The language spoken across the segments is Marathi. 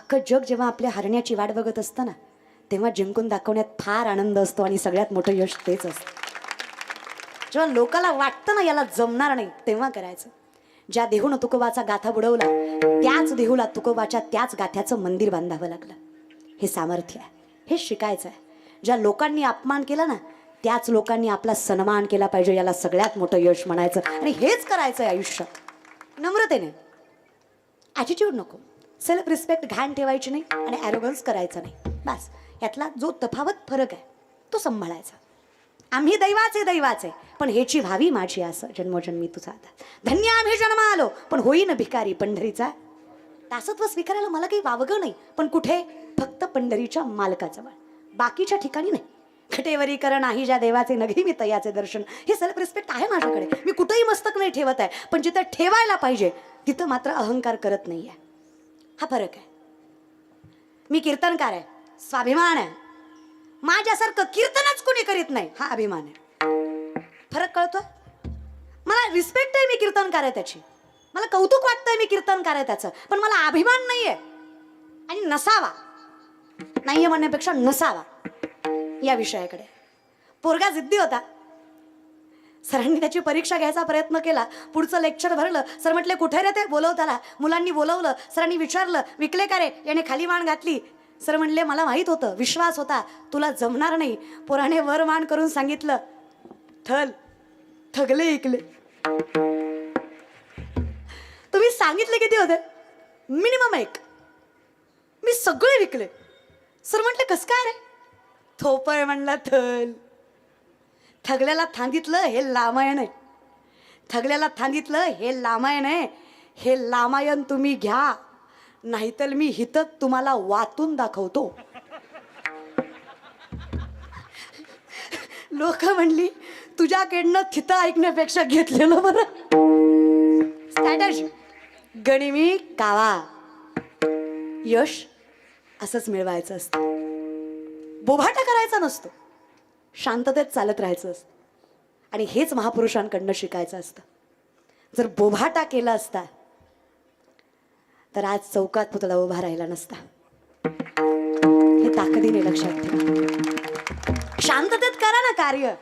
अख्खं जग जेव्हा आपल्या हरण्याची वाट बघत असतं ना, तेव्हा जिंकून दाखवण्यात फार आनंद असतो आणि सगळ्यात मोठं यश तेच असतं. जेव्हा लोकाला वाटतं ना याला जमणार नाही, तेव्हा करायचं. ज्या देहून तुकोबाचा गाथा बुडवला, त्याच देहूला तुकोबाच्या त्याच गाथ्याचं मंदिर बांधावं लागलं. हे सामर्थ्य आहे, हे शिकायचं आहे. ज्या लोकांनी अपमान केला ना, त्याच लोकांनी आपला सन्मान केला पाहिजे. याला सगळ्यात मोठं यश म्हणायचं. आणि हेच करायचं आहे आयुष्यात, नम्रतेने. ॲटिट्यूड नको, सेल्फ रिस्पेक्ट घाण ठेवायची नाही आणि ॲरोगन्स करायचं नाही. बस यातला जो तफावत फरक आहे तो सांभाळायचा. आम्ही दैवाचे पण हेची व्हावी माझी असं जन्मोजन्मी तुझा आता. धन्य आम्ही जन्म आलो पण होईन भिकारी पंढरीचा. दासत्व स्वीकारायला मला काही वावगं नाही, पण कुठे? फक्त पंढरीच्या मालकाजवळ, बाकीच्या ठिकाणी नाही. खटेवरी कर नाही ज्या देवाचे नघी मी तयाचे दर्शन. हे सेल्फ रिस्पेक्ट आहे माझ्याकडे. मी कुठेही मस्तक नाही ठेवत आहे, पण जिथं ठेवायला पाहिजे तिथं मात्र अहंकार करत नाही आहे. हा फरक आहे. मी कीर्तनकार आहे, स्वाभिमान आहे. माझ्यासारखं कीर्तनच कोणी करीत नाही, हा अभिमान आहे. फरक कळतोय? मला रिस्पेक्ट आहे, मी कीर्तनकार आहे त्याची. मला कौतुक वाटतंय, मी कीर्तनकार आहे त्याचं. पण मला अभिमान नाहीये आणि नसावा. नाहीये म्हणण्यापेक्षा नसावा या विषयाकडे. पोरगा जिद्दी होता. सरांनी त्याची परीक्षा घ्यायचा प्रयत्न केला. पुढचं लेक्चर भरलं. सर म्हटले कुठे रे ते? बोलव त्याला. मुलांनी बोलवलं. सरांनी विचारलं विकले का रे? याने खाली मान घातली. सर म्हणले मला माहीत होतं, विश्वास होता तुला जमणार नाही. पोराने वर मान करून सांगितलं थल थगले इकले. तुम्ही सांगितले किती होते? मिनिमम 1. मी सगळे विकले. सर म्हटले कस काय रे? थोपय म्हणला थल. थगल्याला थांदितलं हे लामायण आहे. थगल्याला थांदितलं हे लामायण आहे. हे लामायण तुम्ही घ्या, नाहीतर मी हित तुम्हाला वाटून दाखवतो. लोक म्हणली तुझ्याकडनं थितं ऐकण्यापेक्षा घेतलेलं बरं. स्ट्रॅटजी गणिमी कावा. यश असंच मिळवायचं असतं. बोभाटा करायचा नसतो, शांततेत चालत राहायचं असतं. आणि हेच महापुरुषांकडनं शिकायचं असतं. जर बोभाटा केला असता तर आज चौकात पुतळा उभा राहिला नसता. हे ताकदीने लक्षात ठेवा. शांततेत करा ना कार्य,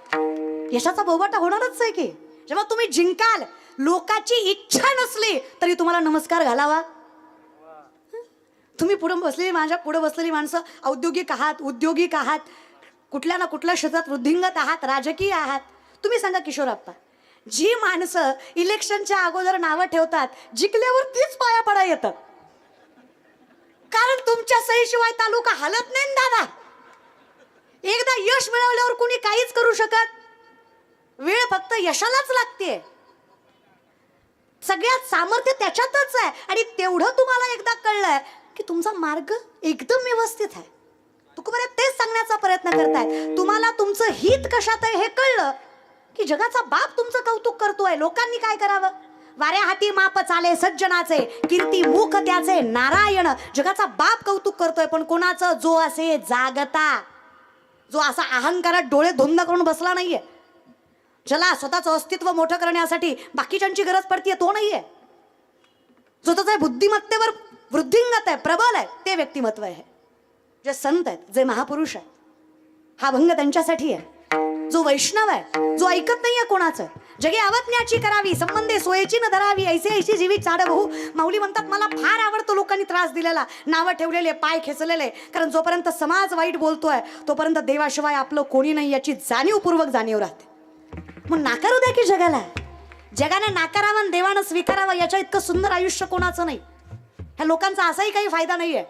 यशाचा बोभाटा होणारच आहे की. जेव्हा तुम्ही जिंकाल, लोकाची इच्छा नसली तरी तुम्हाला नमस्कार घालावा. तुम्ही माझ्या पुढे बसलेली माणसं औद्योगिक आहात, उद्योगिक आहात, कुठल्या ना कुठल्या क्षेत्रात वृद्धिंगत आहात, राजकीय आहात. तुम्ही सांगा किशोरप्पा, जी माणसं इलेक्शनच्या अगोदर नावं ठेवतात, जिंकल्यावर तीच पाया पडा येतात. कारण तुमच्या सहीशिवाय तालुका हलत नाही दादा. एकदा यश मिळवल्यावर कुणी काहीच करू शकत. वेळ फक्त यशालाच लागते. सगळ्यात सामर्थ्य त्याच्यातच आहे. आणि तेवढं तुम्हाला एकदा कळलंय की तुमचा मार्ग एकदम व्यवस्थित आहे. तुकोबा तेच सांगण्याचा प्रयत्न करताय. तुम्हाला तुमचं हित कशात आहे हे कळलं की जगाचा बाप तुमचं कौतुक करतोय. लोकांनी काय करावं? वाऱ्या हाती माप चाले सज्जनाचे, कीर्ती मुख त्याचे नारायण. जगाचा बाप कौतुक करतोय, पण कोणाचं? जो असे जागता, जो असा अहंकारात डोळे धुंद करून बसला नाहीये, ज्याला स्वतःचं अस्तित्व मोठं करण्यासाठी बाकीच्यांची गरज पडतीये, तो नाहीये. जो त्याच्या बुद्धिमत्तेवर वृद्धिंगत आहे, प्रबल आहे, ते व्यक्तिमत्व आहे. जे संत आहेत, जे महापुरुष आहेत, हा भंग त्यांच्यासाठी आहे. जो वैष्णव आहे, जो ऐकत नाहीये कोणाचं, जगे आवज्ञाची करावी, संबंधे सोयेची न धरावी, ऐसे ऐशी जीवी चाड बहु. माऊली म्हणतात मला फार आवडतो लोकांनी त्रास दिलेला, नावं ठेवलेले, पाय खेचलेले. कारण जोपर्यंत समाज वाईट बोलतोय तोपर्यंत देवाशिवाय आपलं कोणी नाही याची जाणीवपूर्वक जाणीव राहते. मग नाकारू द्या की जगाला. जगाने नाकारावं, देवानं स्वीकारावं. याच्या इतकं सुंदर आयुष्य कोणाचं नाही. ह्या लोकांचा असाही काही फायदा नाहीये.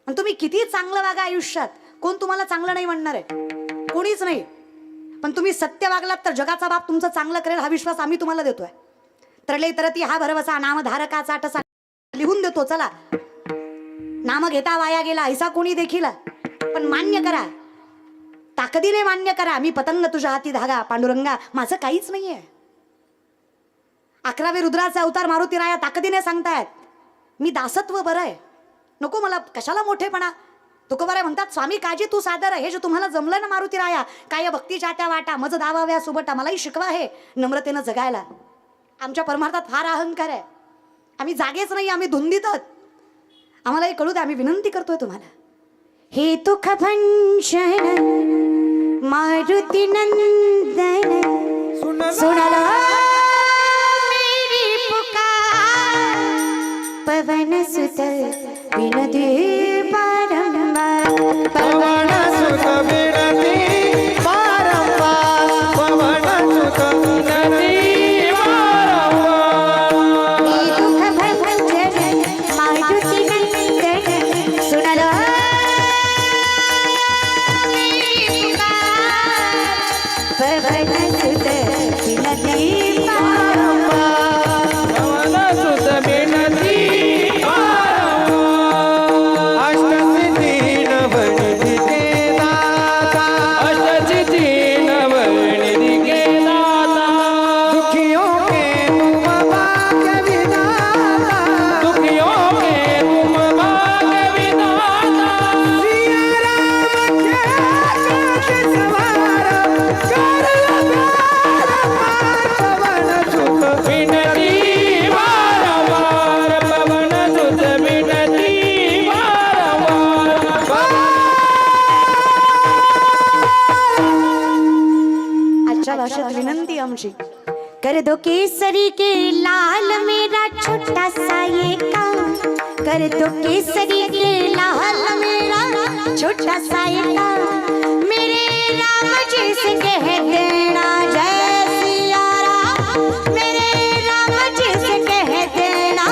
आणि तुम्ही किती चांगलं वागा आयुष्यात, कोण तुम्हाला चांगलं नाही म्हणणार आहे? कोणीच नाही. पण तुम्ही सत्य वागलात तर जगाचा बाप तुमचं चांगलं करेल, हा विश्वास आम्ही तुम्हाला देतोय. तरले तरती हा भरवसा, नामधारकाचा टसा लिहून देतो. चला, नाम घेता वाया गेला ऐसा कोणी देखील, पण मान्य करा, ताकदीने मान्य करा. मी पतंग तुझ्या हाती धागा, पांडुरंगा माझं काहीच नाहीये. 11वे रुद्राचे अवतार मारुती राया ताकदीने सांगतायत मी दासत्व बरं आहे, नको मला कशाला मोठेपणा. तुकोबारे म्हणतात स्वामी काजी तू सादर आहे. हे जे तुम्हाला जमलं ना मारुती राया, काय भक्तीच्या त्या वाटा मज दावाव्या सुबटा, मलाही शिकवा हे नम्रतेनं जगायला. आमच्या परमार्थात फार अहंकार आहे. आम्ही जागेच नाही, आम्ही धुंदीतच. आम्हाला हे कळू दे, आम्ही विनंती करतोय तुम्हाला. हे दुःख भंजन मारुती नंदन सुनला मेरी पुकार, पवन सुत विनती बारंबार, पवन सुत विनती बारंबार, पवन सुत विनती बारंबार. हे दुःख भंजन मारुती नंदन सुनला मेरी पुकार, पवन सुत विनती बारंबार, पवन सुत विनती अष्टसिद्धि नवनिधि के दाता, अष्टसिद्धि नवनिधि के दाता, दुखियों के तुम भाग्य विधाता, दुखियों के तुम भाग्य विधाता. सिया राम के काज सवारा, कर लगार पवन सुत विनती बारंबार, पवन सुत विनती आजच्या भाषेत विनंती आमची. कर दो केसरी के लाल मेरा छोटा सा ये काम, कर दो केसरी के लाल मेरा छोटा सा ये काम, मेरे राम जी से कह देना जय सिया राम, मेरे राम जी से कह देना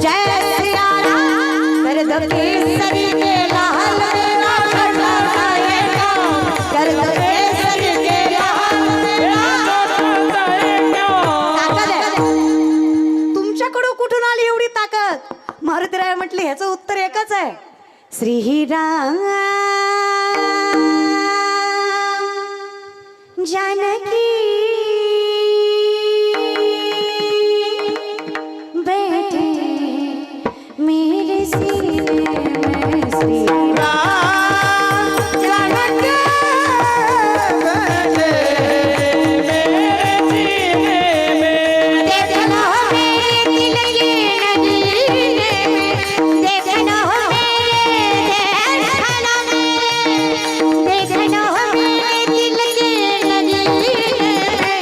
जय सिया राम. कर दो केसरी के लाल मेरा छोटा सा ये काम, कर दो केसरी के लाल मेरा. ताकद आहे. तुमच्याकडून कुठून आली एवढी ताकद? मारुतीराय म्हटले ह्याचं उत्तर एकच आहे. श्रीराम जानकी बैठे मेरे सीने में, श्रीराम जानकी देखना मेरे दिल की नगीने में, देखना मेरे देखना मेरे दिल की नगीने में,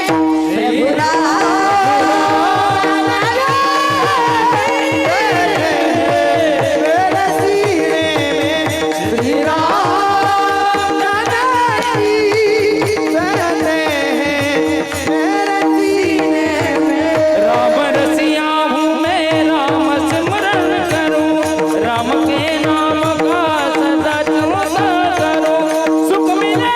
राम रसिया हूँ मैं, राम सिमरन करूं, राम के नाम का सदा चुमता करूं. सुख मिले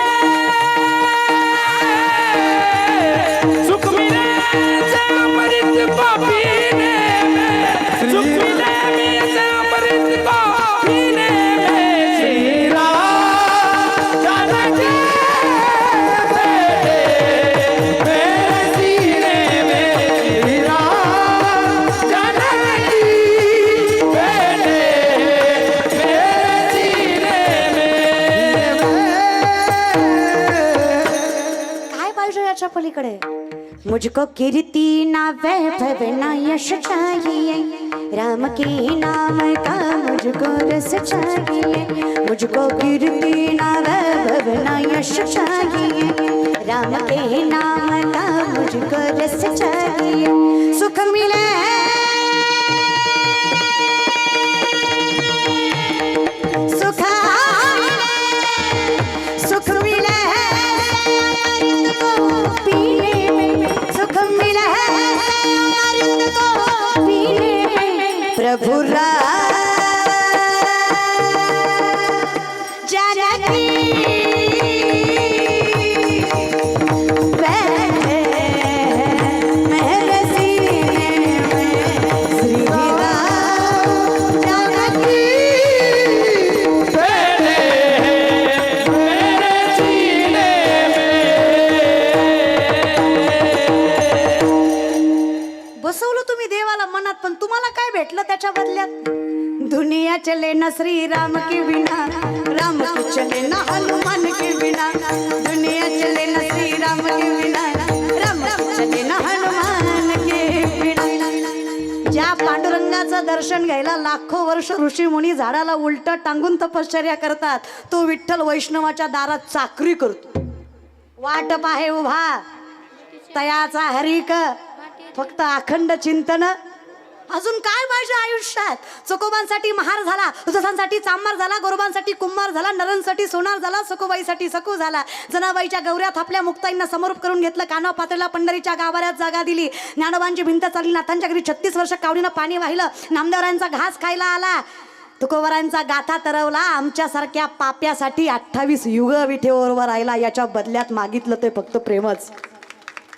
से अमृत को पीने में, सुख मिले से अमृत को पीने में. श्री राम जानकी बैठे मेरे सीने में, श्री राम जानकी बैठे मेरे सीने में. काय पाहिजे याच्या पलीकडे? मुझको कीर्ति ना वैभव ना यश चाहिए, राम के नाम का मुझको रस चाहिए. मुझको कीर्ति ना वैभव ना यश चाहिए, राम के नाम का मुझको रस चाहिए. सुख मिले सुख सुख मिले अमृत को पीने में, सुख मिले अमृत को पीने में. प्रभु जानकी बैठे मेरे सीने में, श्री राम जानकी बसवलं तुम्ही देवाला मनात, पण तुम्हाला काय भेटलं त्याच्या बदल्यात? दुनिया चले ना श्री राम के बिना, राम तो चले ना हनुमान के बिना. दुनिया चले ना श्री राम के बिना, राम तो चले ना हनुमान के बिना. ज्या पांडुरंगाचा विठ्ठलाचं दर्शन घ्यायला लाखो वर्ष ऋषीमुनी झाडाला उलट टांगून तपश्चर्या करतात. तो विठ्ठल वैष्णवाच्या दारात चाकरी करतो. वाट पाहे उभा तयाचा हरिक, फक्त अखंड चिंतन. अजून काय पाहिजे आयुष्यात? चकोबांसाठी महार झाला, तुझांसाठी चांभार झाला, गोरबांसाठी कुंभार झाला, नरांसाठी सोनार झाला, सकोबाईसाठी सकू झाला. जनाबाईच्या गौऱ्यात आपल्या मुक्ताईंना समरूप करून घेतलं. कानाव पातळीला पंढरीच्या गाभाऱ्यात जागा दिली. ज्ञानोबांची भिंत चालली. नाथांच्या घरी 36 वर्ष कावडीनं पाणी वाहिलं. नामदेवरांचा घास खायला आला. तुकोबरांचा गाथा तरवला. आमच्यासारख्या पाप्यासाठी 28 युग विठेवर राहिला. याच्या बदल्यात मागितलं ते फक्त प्रेमच.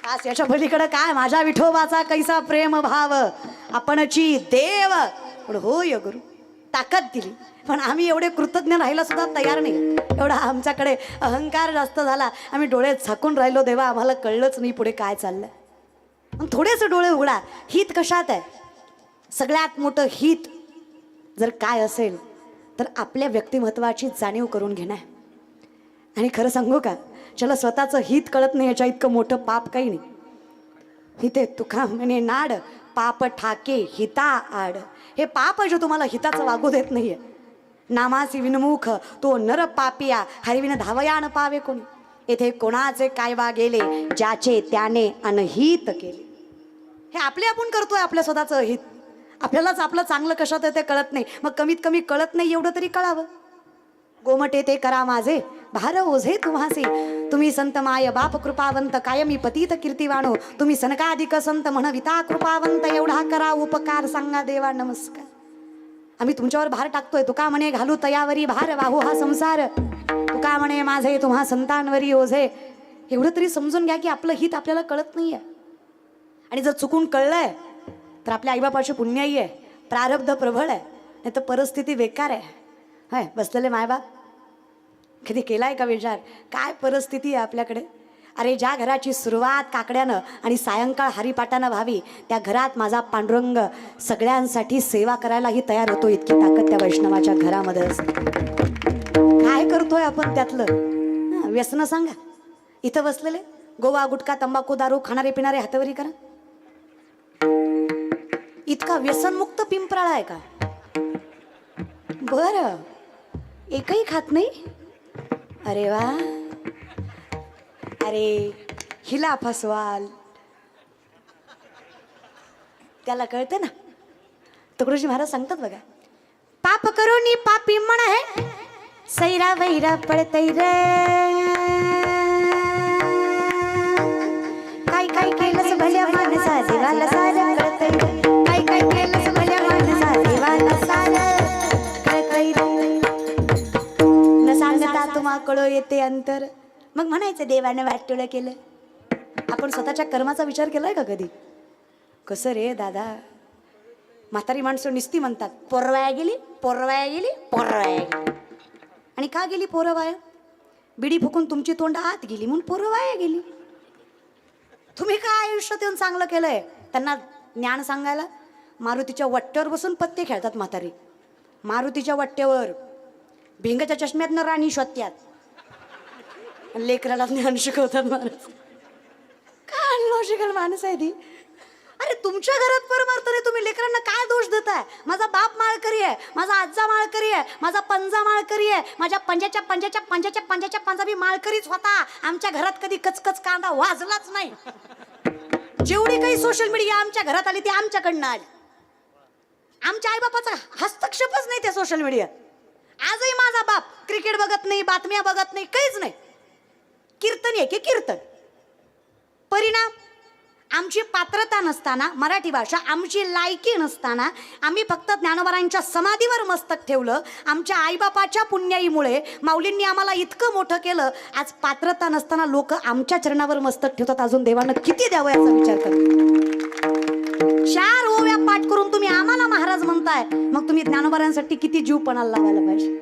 आज याच्या पलीकडे काय? माझ्या विठोबाचा कैसा प्रेम भाव, आपणची देव. पण होय गुरु, ताकद दिली, पण आम्ही एवढे कृतज्ञ राहायला सुद्धा तयार नाही. एवढा आमच्याकडे अहंकार जास्त झाला. आम्ही डोळे झाकून राहिलो. देवा, आम्हाला कळलंच नाही पुढे काय चाललंय. पण थोडेसे डोळे उघडा. हित कशात आहे? सगळ्यात मोठं हित जर काय असेल तर आपल्या व्यक्तिमत्वाची जाणीव करून घेणं. आणि खरं सांगू का, ज्याला स्वतःचं हित कळत नाही याच्या इतकं मोठं पाप काही नाही. हिते तुका म्हणे नाड, पाप ठाके हिता आड. हे पाप जो तुम्हाला हिताचं वागू देत नाहीये. नामासी विनमुख तो नर पापिया, हरिविन धावयान पावे कोणी. येथे कोणाचे काय वा गेले, ज्याचे त्याने अनहित केले. हे आपले आपण करतोय आपल्या स्वतःचं हित. आपल्यालाच आपलं चांगलं कशात आहे ते कळत नाही. मग कमीत कमी कळत नाही एवढं तरी कळावं. गोमटे ते करा माझे भार ओझे तुम्हासे, तुम्ही संत माय बाप कृपावंत, कायमी पतित कीर्तिवाणो, तुम्ही सनकाधिक संत म्हणविता कृपावंत, एवढा करा उपकार, सांगा देवा नमस्कार. आम्ही तुमच्यावर भार टाकतोय. तुका म्हणे घालू तयावरी भार, वाहू हा संसार, तुका म्हणे माझे तुम्हा संतांवरी ओझे. एवढं तरी समजून घ्या की आपलं हित आपल्याला कळत नाहीये. आणि जर चुकून कळलंय तर आपल्या आईबापाची पुण्याई आहे, प्रारब्ध प्रबळ आहे, नाही तर परिस्थिती बेकार आहे. हाय बसलेले मायबाप कधी केलाय का विचार? काय परिस्थिती आहे आपल्याकडे. अरे ज्या घराची सुरुवात काकड्यानं आणि सायंकाळ हरिपाठानं व्हावी, त्या घरात माझा पांडुरंग सगळ्यांसाठी सेवा करायलाही तयार होतो. इतकी ताकद त्या वैष्णवाच्या घरामध्ये असते. काय करतोय आपण त्यातलं? व्यसन सांगा. इथं बसलेले गोवा गुटखा तंबाखू दारू खाणारे पिणारे हातवरी करा. इतका व्यसनमुक्त पिंपराळा आहे का? बरं, एकही खात नाही. अरे वा. अरे हिला फसवाल, त्याला कळते ना. तुकडोजी महाराज सांगतात बघा, पाप करून पापी म्हण आहे, सैरा वैरा पडतै रे. काय काय केलंस भल्या माणसा देवाला सारं कळतंय, काय काय केलंस भल्या माणसा देवाला सारं कळतंय. न सांगता तुम्हा कळो येते अंतर. मग म्हणायचं देवाने वाटोळं केलं. आपण स्वतःच्या कर्माचा विचार केलाय का कधी? कसं रे दादा, म्हातारी माणसं निस्ती म्हणतात पोरवाया गेली, पोरवाया गेली, पोरवाया गेली. आणि का गेली पोरवाया? बिडी फुकून तुमची तोंड आत गेली म्हणून पोरवाया गेली. तुम्ही काय आयुष्यात येऊन चांगलं केलंय? त्यांना ज्ञान सांगायला मारुतीच्या वट्ट्यावर बसून पत्ते खेळतात म्हातारी. मारुतीच्या वट्ट्यावर भिंगाच्या चष्म्यातनं राणी शोधत्यात, लेकराला ज्ञान शिकवतात महाराज. काय अनलॉजिकल माणूस आहे ती. अरे तुमच्या घरात परमार्थ नाही, तुम्ही लेकरांना काय दोष देताय? माझा बाप माळकरी आहे, माझा आजा माळकरी आहे, माझा पंजा माळकरी आहे, माझ्या पंजाच्या पंजाच्या पंजाच्या पंजाच्या पंजाबी माळकरीच होता. आमच्या घरात कधी कचकच कांदा वाजलाच नाही. जेवढी काही सोशल मीडिया आमच्या घरात आली ती आमच्याकडनं आली. आमच्या आईबापाचा हस्तक्षेपच नाही त्या सोशल मीडियात. आजही माझा बाप क्रिकेट बघत नाही, बातम्या बघत नाही, काहीच नाही. कीर्तन आहे की कीर्तन. परिणाम, आमची पात्रता नसताना, मराठी भाषा आमची लायकी नसताना आम्ही फक्त ज्ञानोबारांच्या समाधीवर मस्तक ठेवलं. आमच्या आईबापाच्या पुण्याईमुळे माऊलींनी आम्हाला इतकं मोठं केलं. आज पात्रता नसताना लोक आमच्या चरणावर मस्तक ठेवतात. अजून देवानं किती द्यावं याचा विचार करा. 4 ओव्या पाठ करून तुम्ही आम्हाला महाराज म्हणताय, मग तुम्ही ज्ञानोबारांसाठी किती जीव पणाला लावायला पाहिजे.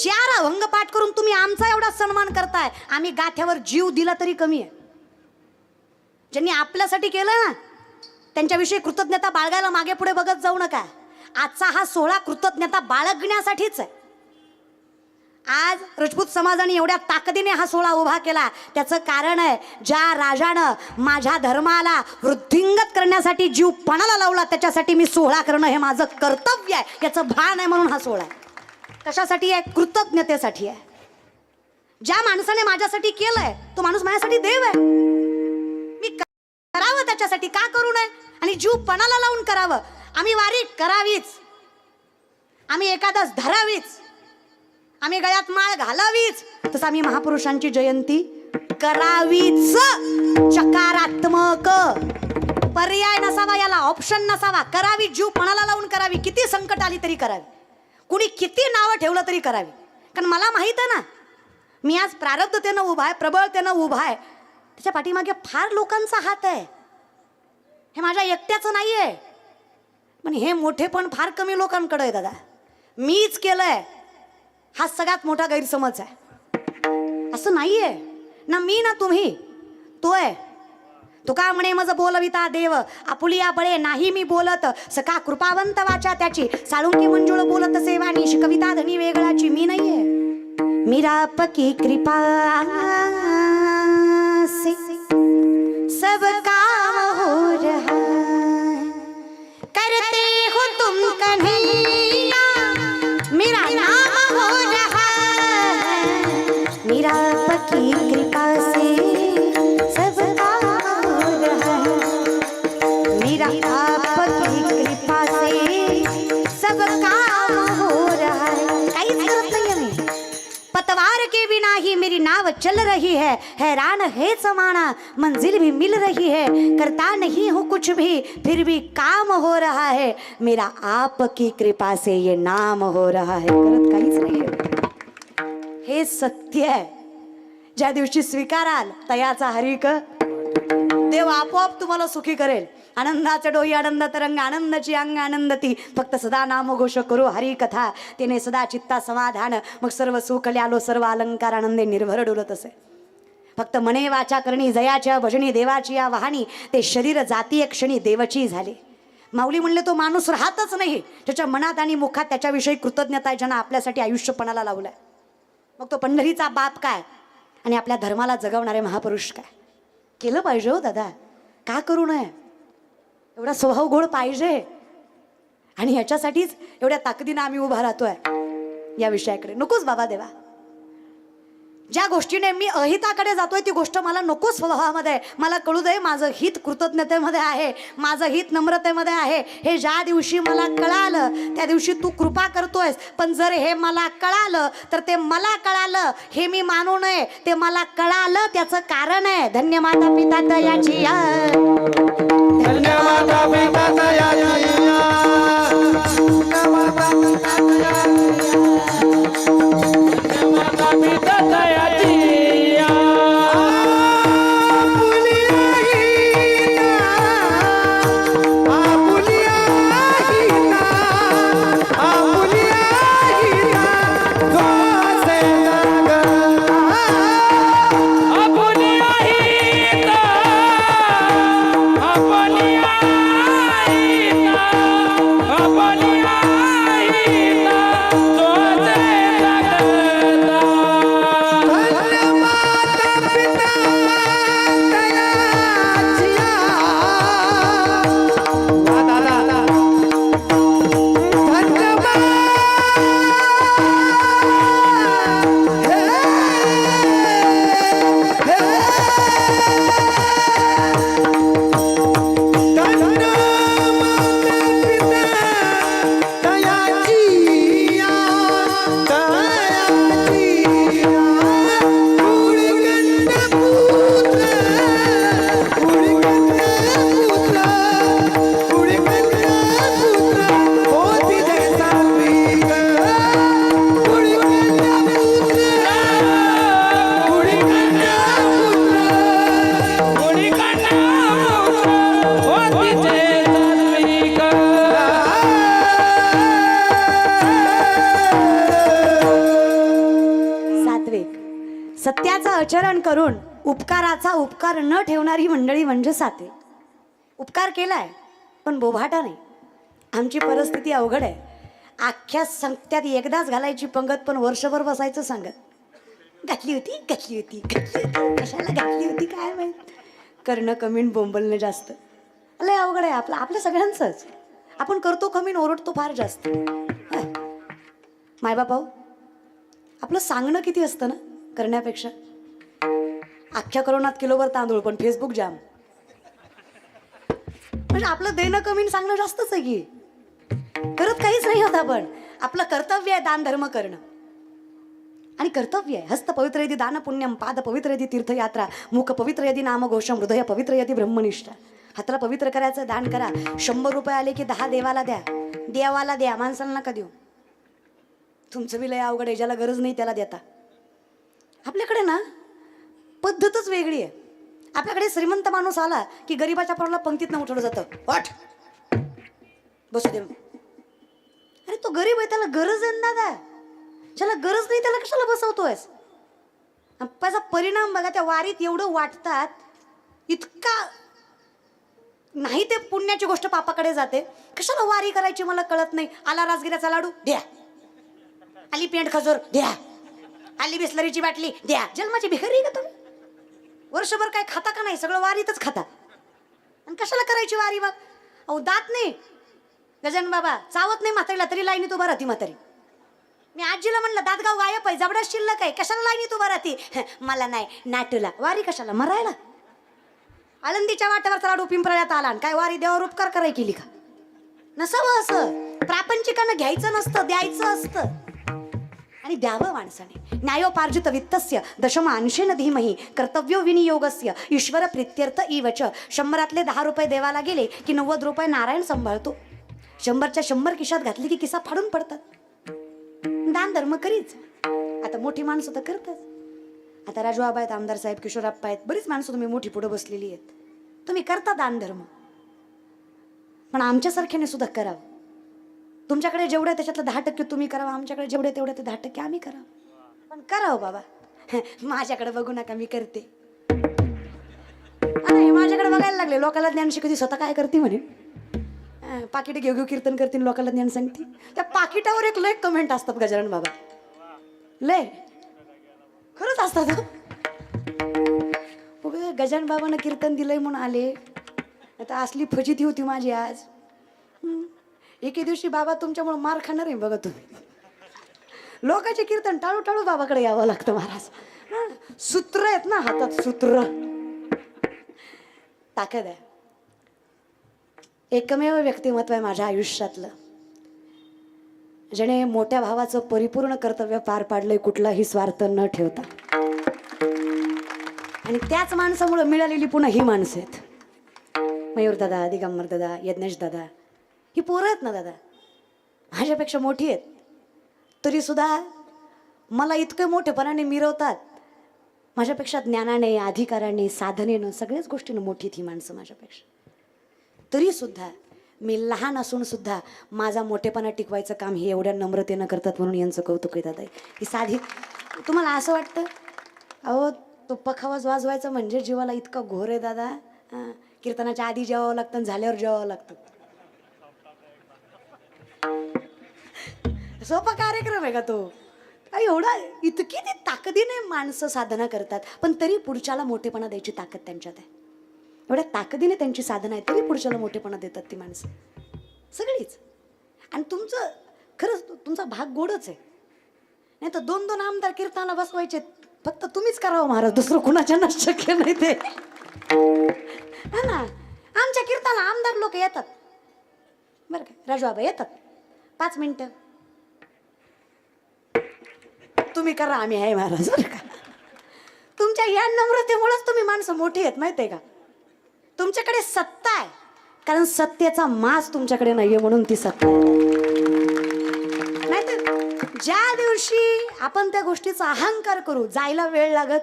4 अभंग पाठ करून तुम्ही आमचा एवढा सन्मान करताय. आम्ही गाठ्यावर जीव दिला तरी कमी आहे. ज्यांनी आपल्यासाठी केलं ना त्यांच्याविषयी कृतज्ञता बाळगायला मागे पुढे बघत जाऊ नका. आजचा हा सोहळा कृतज्ञता बाळगण्यासाठीच आहे. आज राजपूत समाजाने एवढ्या ताकदीने हा सोहळा उभा केला, त्याचं कारण आहे ज्या राजानं माझ्या धर्माला वृद्धिंगत करण्यासाठी जीव पणाला लावला, त्याच्यासाठी मी सोहळा करणं हे माझं कर्तव्य आहे, याचं भान आहे, म्हणून हा सोहळा आहे. कशासाठी आहे? कृतज्ञतेसाठी आहे. ज्या माणसाने माझ्यासाठी केलंय तो माणूस माझ्यासाठी देव आहे. मी करावं त्याच्यासाठी, का करू नये? आणि जीव पणाला लावून करावं. आम्ही वारी करावीच, आम्ही एकादश धरावीच, आम्ही गळ्यात माळ घालावीच, तसं आम्ही महापुरुषांची जयंती करावीच. चकारात्मक पर्याय नसावा, याला ऑप्शन नसावा. करावी, जीव पणाला लावून करावी. किती संकट आली तरी करावी, कुणी किती नावं ठेवलं तरी करावी. कारण मला माहित आहे ना, मी आज प्रारब्धतेनं उभा आहे, प्रबळतेनं उभा आहे, त्याच्या पाठीमागे फार लोकांचा हात आहे. हे माझ्या एकट्याचं नाही आहे, पण हे मोठे पण फार कमी लोकांकडे आहे दादा. मीच केलंय हा सगळ्यात मोठा गैरसमज आहे. असं नाहीये ना, मी ना तुम्ही, तो आहे. तुका म्हणे मज बोलविता देव, आपुलिया बळे नाही मी बोलत, सका कृपावंत वाचा त्याची, साळुंकी मंजुळ बोलत सेवानी, कविता धनी वेगळाची मी नाहीये. मीरा पकी कृपा से सब काम हो रहा है, करते हो तुम कन्हैया मेरा नाम हो रहा है, मीरा पकी कृपा से सब काम हो रहा है, मीरा पकी कृपा से सब काम हो रहा है. काहीच करत नाहीये मी, पतवार के बिना ही मेरी नाव चल रही है, हैरान है जमाना मंजिल भी मिल रही है, करता नहीं हूँ कुछ भी फिर भी काम हो रहा है, मेरा आपकी कृपा से ये नाम हो रहा है. करत काहीच नाहीये. हे सत्य आहे. ज्या दिवशी स्वीकाराल तयाचा हरिक, देव आपोआप तुम्हाला सुखी करेल. आनंदाचे डोई आनंद तरंग, आनंदाची अंग आनंदती, फक्त सदा नामघोष करू हरी कथा, तिने सदा चित्ता समाधान, मग सर्व सुख ल्यालो सर्व अलंकार आनंदे निर्भर डोलत असे. फक्त मने वाचा करणी जयाच्या भजनी देवाची या वाहनी, ते शरीर जाती एक क्षणी देवची झाले. माऊली म्हणले तो माणूस राहतच नाही त्याच्या मनात आणि मुखात त्याच्याविषयी कृतज्ञता आहे, ज्यानं आपल्यासाठी आयुष्यपणाला लावलंय. मग तो पंढरीचा बाप काय आणि आपल्या धर्माला जगवणारे महापुरुष काय. केलं पाहिजे हो दादा, का करू नये? एवढा स्वभाव गोड पाहिजे, आणि ह्याच्यासाठीच एवढ्या ताकदीनं आम्ही उभा राहतोय या विषयाकडे. नकोच बाबा देवा, ज्या गोष्टीने मी अहिताकडे जातोय ती गोष्ट मला नको स्वभावामध्ये. मला कळू दे माझं हित कृतज्ञतेमध्ये आहे, माझं हित नम्रतेमध्ये आहे. हे ज्या दिवशी मला कळालं त्या दिवशी तू कृपा करतोयस, पण जर हे मला कळालं तर ते मला कळालं हे मी मानू नये. ते मला कळालं त्याचं कारण आहे धन्य माता पिता दयाची, धन्य माता पिता दयाची, माता पिता दयाची. सत्याचं आचरण करून उपकाराचा उपकार न ठेवणारी मंडळी म्हणजे सात्विक. उपकार केलाय पण बोभाटा नाही. आमची परिस्थिती अवघड आहे. अख्ख्या संगत्यात एकदाच घालायची पंगत, पण वर्षभर बसायचं सांगत. घातली होती कशाला घातली होती काय माहित. करणं कमी न बोंबलणं जास्त. लय अवघड आहे आपलं, आपल्या सगळ्यांचंच. आपण करतो कमी न ओरडतो फार जास्त. मायबाप भाऊ, आपलं सांगणं किती असतं ना करण्यापेक्षा. अख्ख्या करोनात किलोभर तांदूळ, पण फेसबुक जाम. म्हणजे आपलं देणं कमी न सांगणं जास्तच आहे की. करत काहीच नाही होत आपण. आपलं कर्तव्य आहे दान धर्म करणं. आणि कर्तव्य आहे. हस्त पवित्र यदि दान पुण्यम, पाद पवित्र यदि तीर्थयात्रा, मुख पवित्र यदि नामघोषम, हृदय पवित्र यदि ब्रह्मनिष्ठा. हाताला पवित्र करायचं, दान करा. 100 रुपये आले की 10 देवाला द्या. देवाला द्या, माणसाला नका देऊ. तुमचं बी लय अवघड आहे. ज्याला गरज नाही त्याला देता. आपल्याकडे ना पद्धतच वेगळी आहे. आपल्याकडे श्रीमंत माणूस आला की गरीबाच्या पोराला पंक्तीतनं उठवलं जातं. वाट बसू दे. अरे तो गरीब आहे, त्याला गरज आहे ना दादा. ज्याला गरज नाही त्याला कशाला बसवतोयस. त्याचा परिणाम बघा, त्या वारीत एवढं वाटतात, इतका नाही ते पुण्याची गोष्ट पापाकडे जाते. कशाला वारी करायची मला कळत नाही. आला राजगिऱ्याचा लाडू द्या, आली पेंट खजूर द्या, आली बिस्लरीची बाटली द्या. जन्माची भिकारी का तुम्ही? वर्षभर काय खाता का नाही? सगळं वारीतच खाता. आणि कशाला करायची वारी मग? अहो दात नाही गजानन बाबा, चावत नाही म्हातारीला तरी लाईनीत उभा राहती म्हातारी. मी आजीला म्हणलं दातगाव गायब आहे, जबडा शिल्लक आहे, कशाला लाईनीत उभा राहती? मला नाही, नाटूला. वारी कशाला? मरायला. आळंदीच्या वाट्यावरचा लाडू पिंपळ्यात आला आणि काय वारी देवावर उपकार कराय केली का? नसावं असं. प्रापंचिकांना घ्यायचं नसतं, द्यायचं असतं. आणि द्यावं माणसाने. न्यायोपार्जित वित्तस्य दशम अंशेन धीमहि कर्तव्यो विनियोगस्य ईश्वर प्रीत्यर्थ इवच. 100तले 10 रुपये देवाला गेले की 90 रुपये नारायण सांभाळतो. 100च्या 100 खिशात घातली की किसा फाडून पडतात. दान धर्म करीच. आता मोठी माणसं तर करतात. आता राजू आबा आहेत, आमदार साहेब, किशोरप्पा आहेत, बरीच माणसं तुम्ही मोठी पुढे बसलेली आहेत. तुम्ही करता दान धर्म, पण आमच्यासारख्याने सुद्धा करावं. तुमच्याकडे जेवढे त्याच्यातलं 10% तुम्ही करावं. आमच्याकडे जेवढे तेवढे ते 10% आम्ही करावं. पण करावं बाबा. माझ्याकडे बघू नका, मी करते. नाही, माझ्याकडे बघायला लागले. लोकांना ज्ञान शिकवते, स्वतः काय करते म्हणे. पाकिट घेऊ घेऊ कीर्तन करतील, लोकांना ज्ञान सांगते. त्या पाकिटावर एक लय कमेंट असतात गजानन बाबा, लय खरंच असतात. गजानन बाबांना कीर्तन दिलंय म्हणून आले. आता असली फजिती होती माझी आज. एके दिवशी बाबा तुमच्यामुळे मार खाणार आहे बघा तुम्ही. लोकांचे कीर्तन टाळू टाळू बाबाकडे यावं लागतं महाराज. सूत्र आहेत ना हातात, सूत्र. ताकद आहे. एकमेव व्यक्तिमत्व आहे माझ्या आयुष्यातलं, ज्याने मोठ्या भावाचं परिपूर्ण कर्तव्य पार पाडलंय, कुठलाही स्वार्थ न ठेवता. आणि त्याच माणसामुळे मिळालेली पुन्हा ही माणसं आहेत. मयूर दादा, दिगंबर दादा, यज्ञेश दादा, ही पोरं आहेत ना दादा, माझ्यापेक्षा मोठी आहेत, तरी सुद्धा मला इतकं मोठेपणाने मिरवतात. माझ्यापेक्षा ज्ञानाने, अधिकाराने, साधनेनं, सगळ्याच गोष्टीनं मोठी ही माणसं माझ्यापेक्षा. तरी सुद्धा मी लहान असून सुद्धा माझा मोठेपणा टिकवायचं काम हे एवढ्या नम्रतेनं करतात, म्हणून यांचं कौतुक आहे दादा. ही साधी. तुम्हाला असं वाटतं अहो तो पखावाज वाजवायचा म्हणजे जीवाला इतका घोर आहे दादा. कीर्तनाच्या आधी जेवावं लागतं, झाल्यावर जेवावं लागतं. सोपा कार्यक्रम आहे का तो? एवढा इतकी ती ताकदीने माणसं साधना करतात, पण तरी पुढच्याला मोठेपणा द्यायची ताकद त्यांच्यात आहे. एवढ्या ताकदीने त्यांची साधना आहे, तरी पुढच्याला मोठेपणा देतात ती माणसं सगळीच. आणि तुमचं खरंच तुमचा भाग गोडच आहे. नाही तर 2-2 आमदार कीर्तनाला बसवायचे, फक्त तुम्हीच करावं महाराज, दुसरं कुणाच्या ना शक्य नाही ते. हा ना, आमच्या कीर्तनाला आमदार लोक येतात बरं का, राजू आबा येतात 5 मिनिटं, तुम्ही करा, आम्ही आहे महाराज बरं का. तुमच्या या नम्रतेमुळेच तुम्ही माणसं मोठी आहेत माहिती आहे का. तुमच्याकडे सत्ता आहे, कारण सत्तेचा मास तुमच्याकडे नाहीये म्हणून ती सत्ता. नाहीतर ज्या दिवशी आपण त्या गोष्टीचा अहंकार करू, जायला वेळ लागत,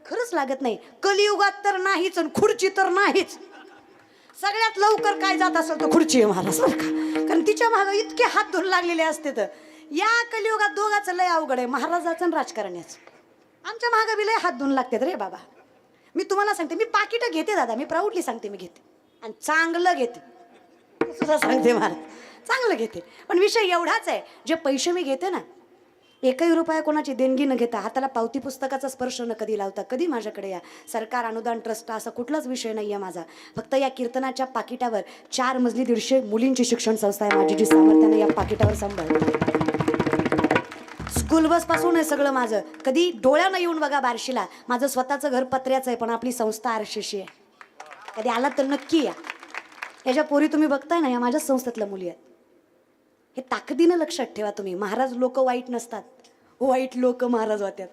खरंच लागत नाही. कलियुगात तर नाहीच आणि खुर्ची तर नाहीच. सगळ्यात लवकर काय जात असेल तर खुर्ची आहे महाराज बरं का, कारण तिच्या मागे इतके हात धुवून लागलेले असते. तर या कलियुगात दोघांचं लय अवघड आहे, महाराजाचं आणि राजकारण्याचं. आमच्या मागे बी लय हात धुवून लागतात रे बाबा. मी तुम्हाला सांगते, मी पाकिटं घेते दादा, मी प्राऊडली सांगते, मी घेते आणि चांगलं घेते सुद्धा सांगते महाराज. चांगलं घेते. पण विषय एवढाच आहे, जे पैसे मी घेते ना, एकही रुपया कोणाची देणगी न घेता, हाताला पावती पुस्तकाचा स्पर्श न कधी लावता, कधी माझ्याकडे या. सरकार, अनुदान, ट्रस्ट असा कुठलाच विषय नाही आहे माझा. फक्त या कीर्तनाच्या पाकिटावर 4 मजली 150 मुलींची शिक्षण संस्था आहे माझी, जी सामर्थ्याने या पाकिटावर सांभाळते. स्कूल बस पासून आहे सगळं माझं. कधी डोळ्यानं येऊन बघा बार्शीला, माझं स्वतःचं घर पत्र्याचं आहे, पण आपली संस्था आरशीशी आहे. कधी आला तर नक्की या. याच्या पोरी तुम्ही बघताय ना, या माझ्याच संस्थेतल्या मुली आहेत. हे ताकदीनं लक्षात ठेवा तुम्ही. महाराज लोक वाईट नसतात, वाईट लोक महाराज होत्यात.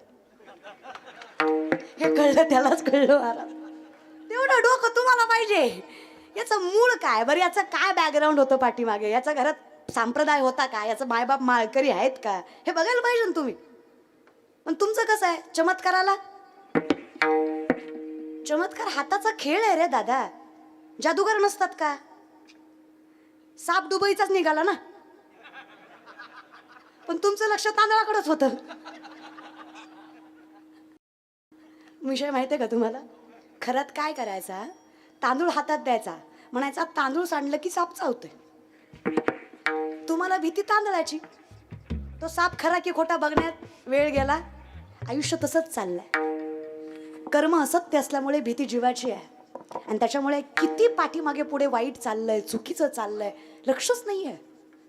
हे कळलं त्यालाच कळलं महाराज. तेवढं डोकं तुम्हाला पाहिजे. याचं मूळ काय बरं, याचं काय बॅकग्राऊंड होतं पाठीमागे, याचा घरात संप्रदाय होता का, याचं मायबाप माळकरी आहेत का, हे बघायला पाहिजे ना तुम्ही. पण तुमचं कसं आहे, चमत्काराला चमत्कार हाताचा खेळ आहे रे दादा. जादूगार नसतात का? साप दुबईचाच निघाला ना, पण तुमचं लक्ष तांदळाकडेच होतं. विषय माहिती आहे का तुम्हाला? खरंच काय करायचा, तांदूळ हातात द्यायचा, म्हणायचा तांदूळ सांडलं की साप चावतोय. तुम्हाला भीती तांदळाची, तो साप खरा की खोटा बघण्यात वेळ गेला. आयुष्य तसंच चाललंय. कर्म असत्य असल्यामुळे भीती जीवाची आहे, आणि त्याच्यामुळे किती पाठीमागे पुढे वाईट चाललंय, चुकीचं चाललंय, लक्षच नाहीये.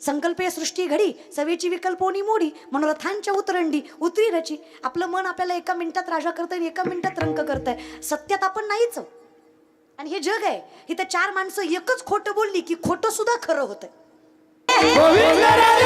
संकल्पे सृष्टी घडी, सवेची विकल्पोनी मोडी, मनोरथांच्या उतरंडी उतरी रची. आपलं मन आपल्याला एका मिनिटात राजा करतंय, एका मिनिटात रंक करतंय. सत्यात आपण नाहीच. आणि हे जग आहे, इथं 4 माणसं एकच खोटं बोलली की खोटं सुद्धा खरं होतंय. गोविंद राज